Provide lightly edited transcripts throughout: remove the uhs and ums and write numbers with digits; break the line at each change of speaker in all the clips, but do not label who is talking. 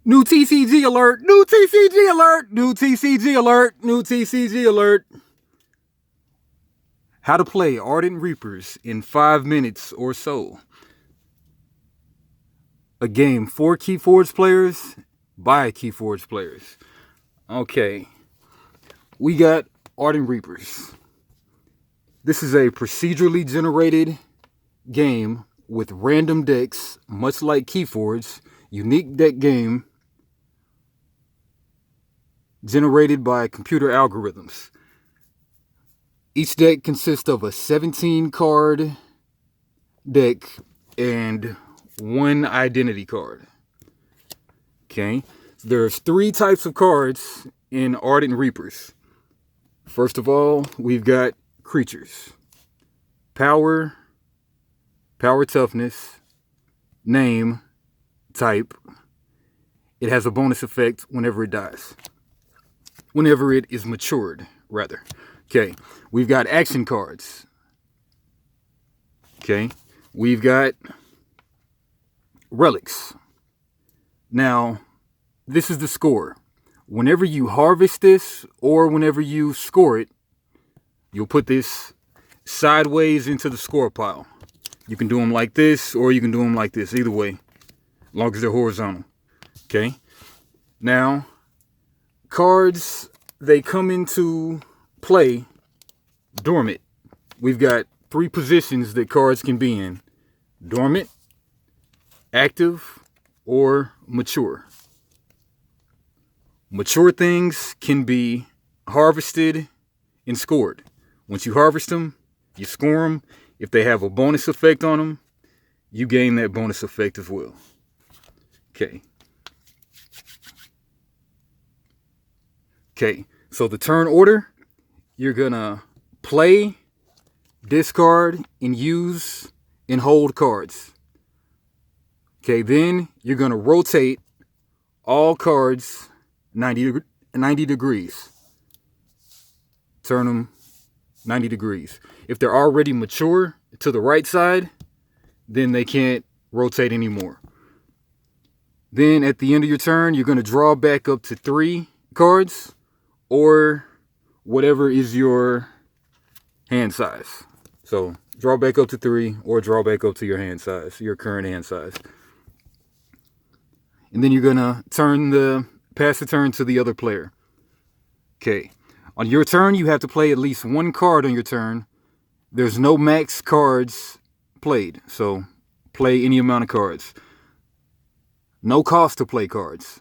New TCG alert! New TCG alert! New TCG alert! New TCG alert! How to play Ardent Reapers in 5 minutes or so. A game for KeyForge players by KeyForge players. Okay. We got Ardent Reapers. This is a procedurally generated game with random decks, much like KeyForge. Unique deck game generated by computer algorithms. Each deck consists of a 17 card deck and one identity card. Okay, there's 3 types of cards in Ardent Reapers. First of all, we've got creatures. Power, power toughness, name, type. It has a bonus effect whenever it dies. Whenever it is matured, rather. Okay, we've got action cards. Okay, we've got relics. Now, this is the score. Whenever you harvest this or whenever you score it, you'll put this sideways into the score pile. You can do them like this or you can do them like this. Either way, as long as they're horizontal. Okay, now cards, they come into play dormant. We've got 3 positions that cards can be in: dormant, active, or mature. Mature things can be harvested and scored. Once you harvest them, you score them. If they have a bonus effect on them, you gain that bonus effect as well. Okay. Okay, so the turn order, you're gonna play, discard, and use and hold cards. Okay, then you're gonna rotate all cards 90 degrees. Turn them 90 degrees. If they're already mature to the right side, then they can't rotate anymore. Then at the end of your turn, you're gonna draw back up to 3 cards, or whatever is your hand size. So draw back up to 3 or draw back up to your hand size, your current hand size. And then you're gonna pass the turn to the other player. Okay, on your turn, you have to play at least 1 card on your turn. There's no max cards played, so play any amount of cards. No cost to play cards.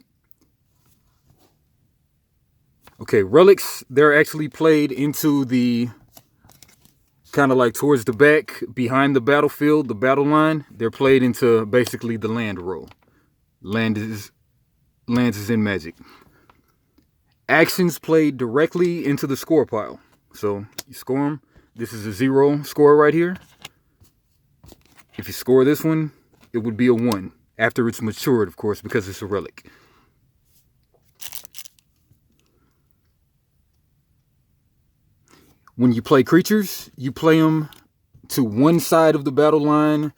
Okay, relics, they're actually played into the, kind of like towards the back, behind the battlefield, the battle line. They're played into basically the land row. Lands is in Magic. Actions played directly into the score pile. So you score them. This is a 0 score right here. If you score this one, it would be a 1. After it's matured, of course, because it's a relic. When you play creatures, you play them to one side of the battle line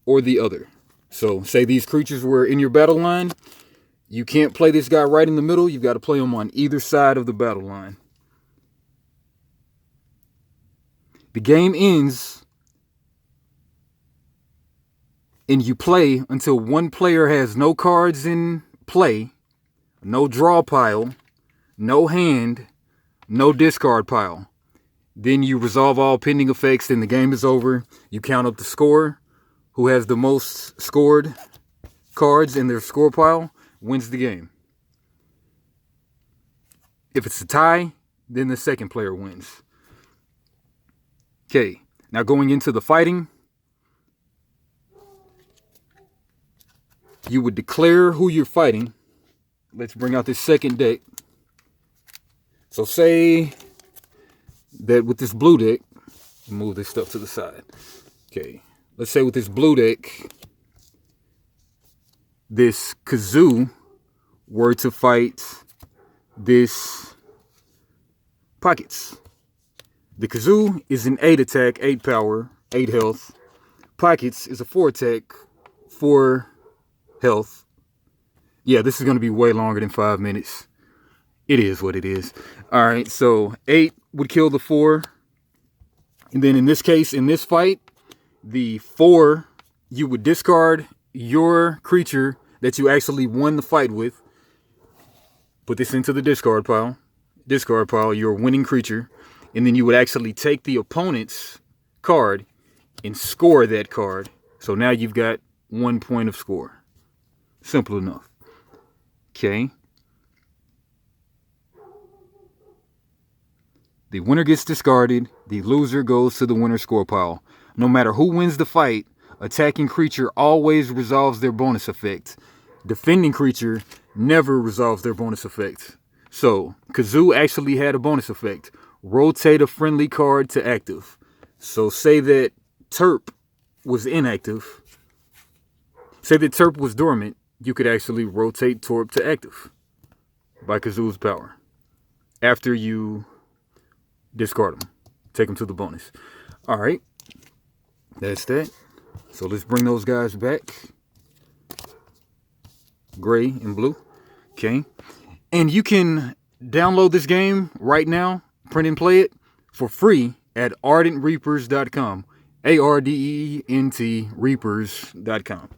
or the other. So say these creatures were in your battle line. You can't play this guy right in the middle. You've got to play him on either side of the battle line. The game ends and you play until one player has no cards in play, no draw pile, no hand, no discard pile. Then you resolve all pending effects, then the game is over. You count up the score. Who has the most scored cards in their score pile wins the game. If it's a tie, then the second player wins. Okay, now going into the fighting. You would declare who you're fighting. Let's bring out this second deck. So say that with this blue deck, move this stuff to the side. Okay, let's say with this blue deck, this kazoo were to fight this pockets. The kazoo is an 8 attack, 8 power, 8 health. Pockets is a 4 attack, 4 health. Yeah, this is going to be way longer than 5 minutes. It is what it is. All right, so 8 would kill the 4. And then in this case, in this fight, the 4, you would discard your creature that you actually won the fight with. Put this into the discard pile. Discard pile, your winning creature. And then you would actually take the opponent's card and score that card. So now you've got 1 point of score. Simple enough. Okay. The winner gets discarded. The loser goes to the winner's score pile. No matter who wins the fight, attacking creature always resolves their bonus effect. Defending creature never resolves their bonus effect. So, Kazoo actually had a bonus effect. Rotate a friendly card to active. So say that Terp was inactive. Say that Terp was dormant. You could actually rotate Terp to active by Kazoo's power. After you discard them. Take them to the bonus. All right. That's that. So let's bring those guys back. Gray and blue. Okay. And you can download this game right now, print and play it for free at ardentreapers.com. ARDENT Reapers.com.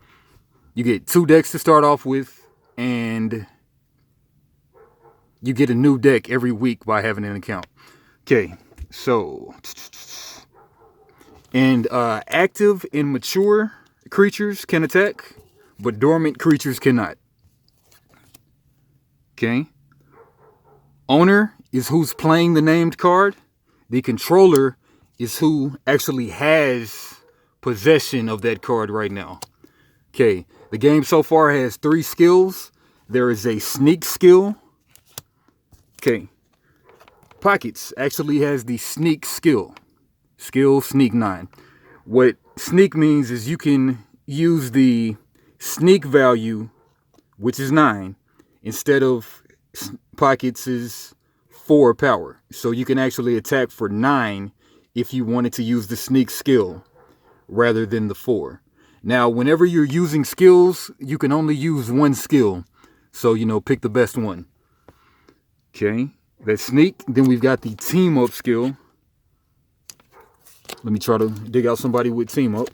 You get 2 decks to start off with, and you get a new deck every week by having an account. Okay, so, and active and mature creatures can attack, but dormant creatures cannot. Okay. Owner is who's playing the named card. The controller is who actually has possession of that card right now. Okay, the game so far has 3 skills. There is a sneak skill. Okay. Pockets actually has the sneak skill. Skill sneak 9. What sneak means is you can use the sneak value, which is 9, instead of Pockets' 4 power. So you can actually attack for 9 if you wanted to use the sneak skill rather than the 4. Now, whenever you're using skills, you can only use 1 skill. So, pick the best one. Okay. That's sneak. Then we've got the team up skill. Let me try to dig out somebody with team up.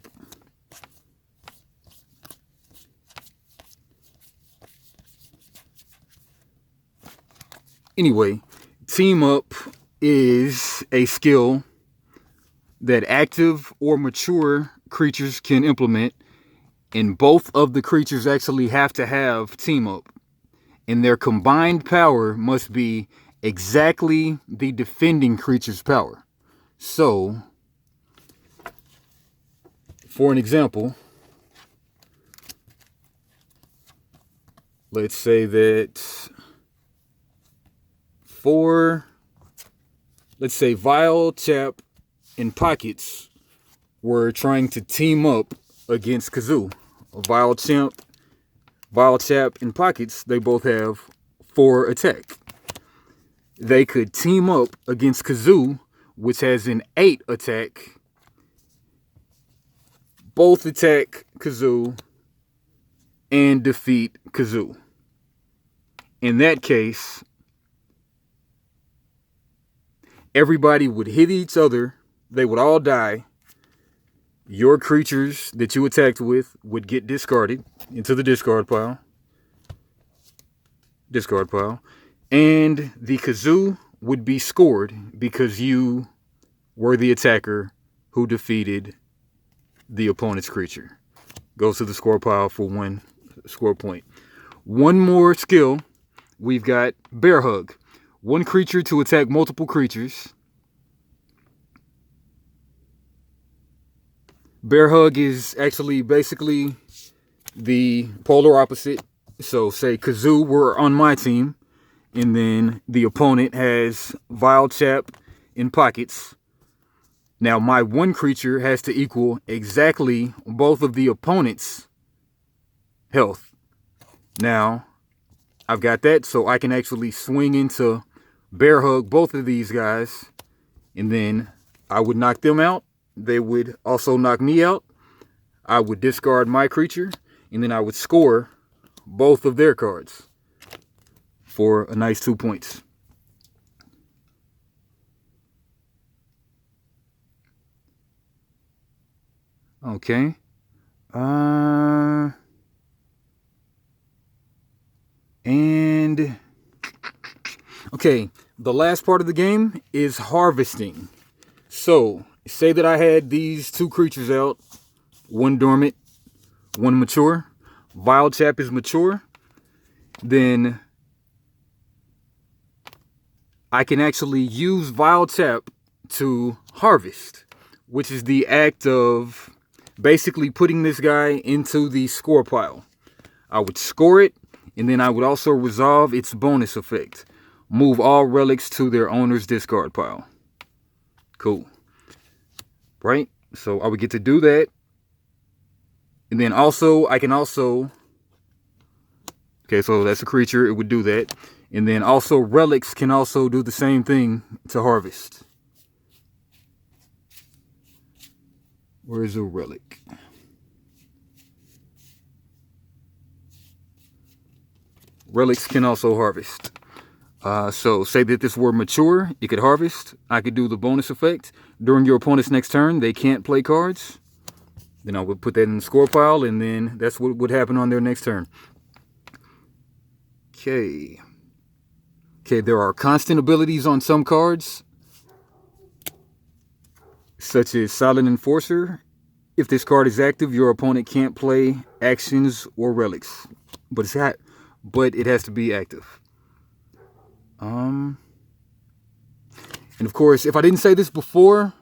Anyway, team up is a skill that active or mature creatures can implement, and both of the creatures actually have to have team up, and their combined power must be exactly the defending creature's power. So, for an example, let's say that let's say Vile, Chap, and Pockets were trying to team up against Kazoo. Vile, Chap, and Pockets, they both have 4 attack. They could team up against Kazoo, which has an 8 attack. Both attack Kazoo and defeat Kazoo. In that case, everybody would hit each other. They would all die. Your creatures that you attacked with would get discarded into the discard pile. Discard pile. And the Kazoo would be scored because you were the attacker who defeated the opponent's creature. Goes to the score pile for 1 score point. One more skill. We've got Bear Hug. 1 creature to attack multiple creatures. Bear Hug is actually basically the polar opposite. So say Kazoo were on my team, and then the opponent has Vile, Chap, in Pockets. Now my 1 creature has to equal exactly both of the opponent's health. Now I've got that, so I can actually swing into Bear Hug both of these guys, and then I would knock them out. They would also knock me out. I would discard my creature, and then I would score both of their cards for a nice 2 points. Okay. And okay, the last part of the game is harvesting. So, say that I had these 2 creatures out, one dormant, one mature. Vile Chap is mature. Then I can actually use Vile Chap to harvest, which is the act of basically putting this guy into the score pile. I would score it, and then I would also resolve its bonus effect. Move all relics to their owner's discard pile. Cool. Right? So I would get to do that. And then also, I can also... Okay, so that's a creature. It would do that. And then also, relics can also do the same thing to harvest. Where is a relic? Relics can also harvest. So say that this were mature, it could harvest. I could do the bonus effect. During your opponent's next turn, they can't play cards. Then I would put that in the score pile, and then that's what would happen on their next turn. Okay. Okay, there are constant abilities on some cards, such as Silent Enforcer. If this card is active, your opponent can't play actions or relics. But it has to be active. And of course, if I didn't say this before,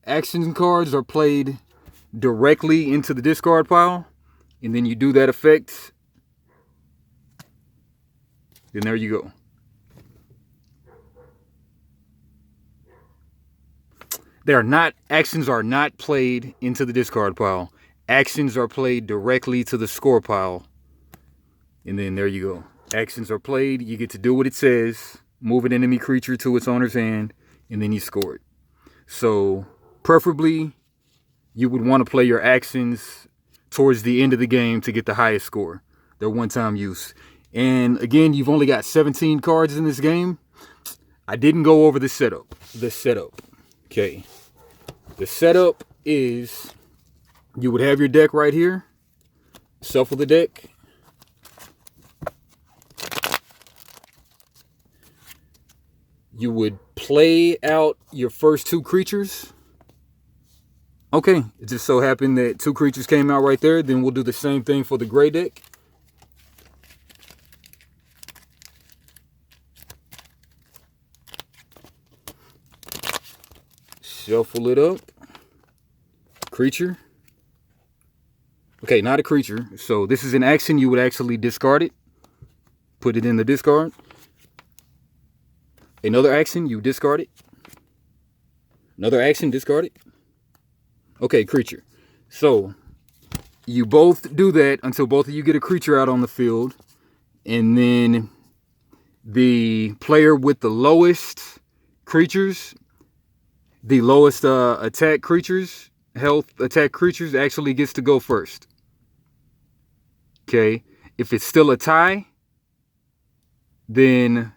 action cards are played directly into the discard pile, and then you do that effect, then there you go. Actions are not played into the discard pile. Actions are played directly to the score pile. And then there you go. Actions are played. You get to do what it says. Move an enemy creature to its owner's hand. And then you score it. So, preferably, you would want to play your actions towards the end of the game to get the highest score. They're one-time use. And again, you've only got 17 cards in this game. I didn't go over the setup. Okay. The setup is you would have your deck right here. Shuffle the deck. You would play out your first 2 creatures. Okay, it just so happened that 2 creatures came out right there. Then we'll do the same thing for the gray deck. Shuffle it up. Creature. Okay, not a creature. So this is an action. You would actually discard it. Put it in the discard. Another action, you discard it. Another action, discard it. Okay, creature. So you both do that until both of you get a creature out on the field. And then the player with the lowest creatures, the lowest attack creatures, health attack creatures, actually gets to go first. Okay. If it's still a tie, then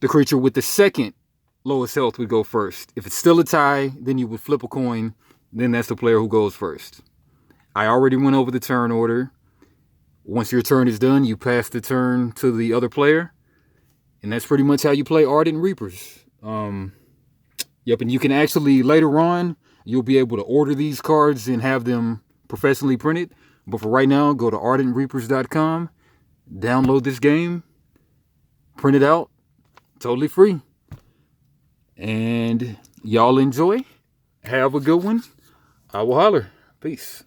the creature with the second lowest health would go first. If it's still a tie, then you would flip a coin. Then that's the player who goes first. I already went over the turn order. Once your turn is done, you pass the turn to the other player. And that's pretty much how you play Ardent Reapers. Yep, and you can actually, later on, you'll be able to order these cards and have them professionally printed. But for right now, go to ardentreapers.com, download this game, print it out, totally free. And y'all enjoy. Have a good one. I will holler. Peace.